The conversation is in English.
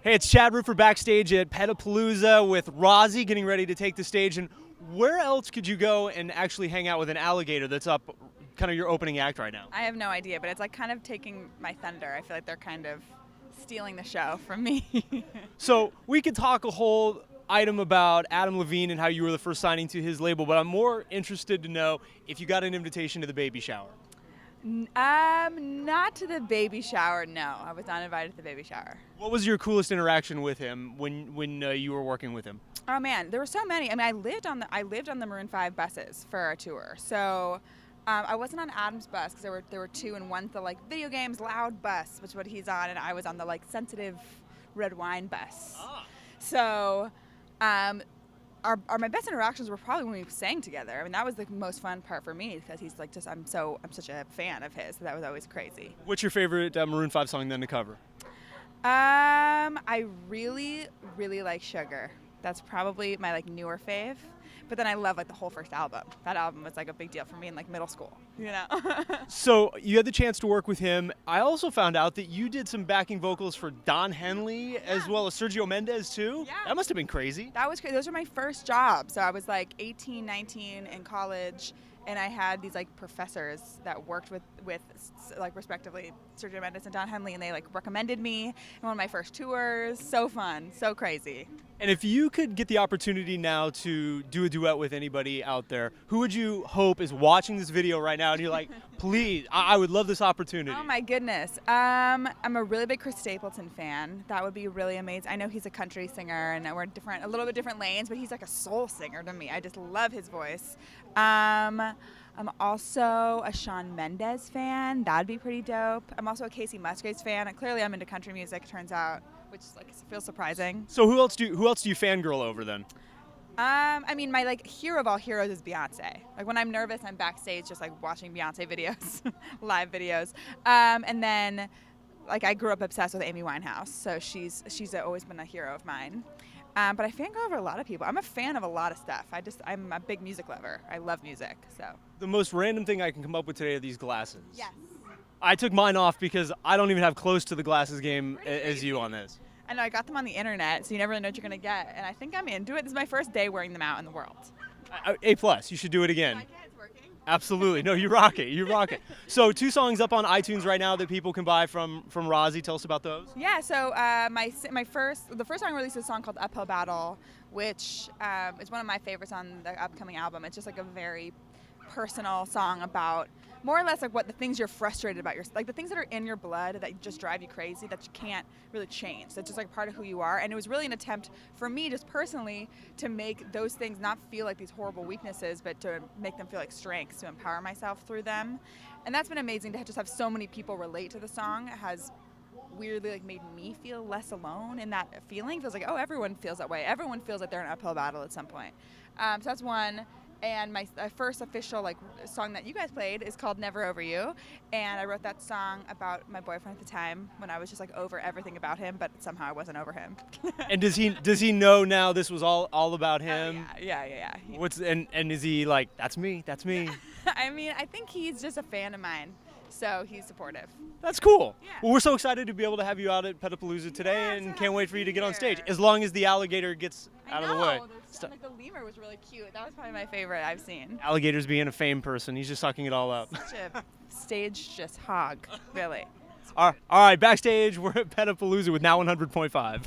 Hey, it's Chad Roofer backstage at Pet-A-Palooza with Rozzi getting ready to take the stage. And where else could you go and actually hang out with an alligator that's up, kind of your opening act right now? I have no idea, but it's like kind of taking my thunder. I feel like they're kind of stealing the show from me. So we could talk a whole item about Adam Levine and how you were the first signing to his label, but I'm more interested to know if you got an invitation to the baby shower. Not to the baby shower, no. I was not invited to the baby shower. What was your coolest interaction with him when you were working with him? Oh man, there were so many. I mean, I lived on the Maroon 5 buses for our tour. So I wasn't on Adam's bus because there were two, and one's the like video games loud bus, which is what he's on, and I was on the like sensitive red wine bus. So my best interactions were probably when we sang together. I mean, that was the most fun part for me because he's like I'm such a fan of his. So that was always crazy. What's your favorite Maroon 5 song then to cover? I really, really like Sugar. That's probably my like newer fave. But then I love like the whole first album. That album was like a big deal for me in like middle school, you know? So you had the chance to work with him. I also found out that you did some backing vocals for Don Henley as well as Sergio Mendes too. Yeah. That must have been crazy. That was crazy. Those were my first jobs. So I was like 18, 19 in college, and I had these like professors that worked with like respectively Sergio Mendes and Don Henley, and they like recommended me in one of my first tours. So fun, so crazy. And if you could get the opportunity now to do a duet with anybody out there, who would you hope is watching this video right now and you're like, please, I would love this opportunity? Oh my goodness. I'm a really big Chris Stapleton fan. That would be really amazing. I know he's a country singer and we're a little bit different lanes, but he's like a soul singer to me. I just love his voice. I'm also a Shawn Mendes fan. That'd be pretty dope. I'm also a Casey Musgraves fan. And clearly I'm into country music, turns out, which like feels surprising. So who else do you fangirl over then? I mean, my like hero of all heroes is Beyonce. Like when I'm nervous, I'm backstage just like watching Beyonce videos, live videos. And then like I grew up obsessed with Amy Winehouse, so she's always been a hero of mine. But I fangirl over a lot of people. I'm a fan of a lot of stuff. I'm a big music lover. I love music, so. The most random thing I can come up with today are these glasses. Yes. I took mine off because I don't even have close to the glasses game as you on this. I know, I got them on the internet, so you never really know what you're going to get. And I think I'm into it. This is my first day wearing them out in the world. A+, you should do it again. It's working. Absolutely. No, you rock it. You rock it. So 2 songs up on iTunes right now that people can buy from Rozzi. Tell us about those. Yeah, so the first song I released is a song called Uphill Battle, which is one of my favorites on the upcoming album. It's just like a very personal song about more or less like what the things you're frustrated about, like the things that are in your blood that just drive you crazy that you can't really change. That's just like part of who you are. And it was really an attempt for me just personally to make those things not feel like these horrible weaknesses, but to make them feel like strengths, to empower myself through them. And that's been amazing to just have so many people relate to the song. It has weirdly like made me feel less alone in that feeling. It feels like, oh, everyone feels that way. Everyone feels like they're in an uphill battle at some point. So that's one. And my first official like song that you guys played is called Never Over You, and I wrote that song about my boyfriend at the time when I was just like over everything about him, but somehow I wasn't over him. And does he know now this was all about him? Yeah. And is he like, that's me? I mean, I think he's just a fan of mine, so he's supportive. That's cool. Yeah. Well, we're so excited to be able to have you out at Pet-A-Palooza today, and can't wait for you to get on stage. As long as the alligator gets out of the way. Like the lemur was really cute. That was probably my favorite I've seen. Alligator's being a fame person. He's just sucking it all up. Such a stage just hog, really. All right, backstage, we're at Pet-A-Palooza with Now 100.5.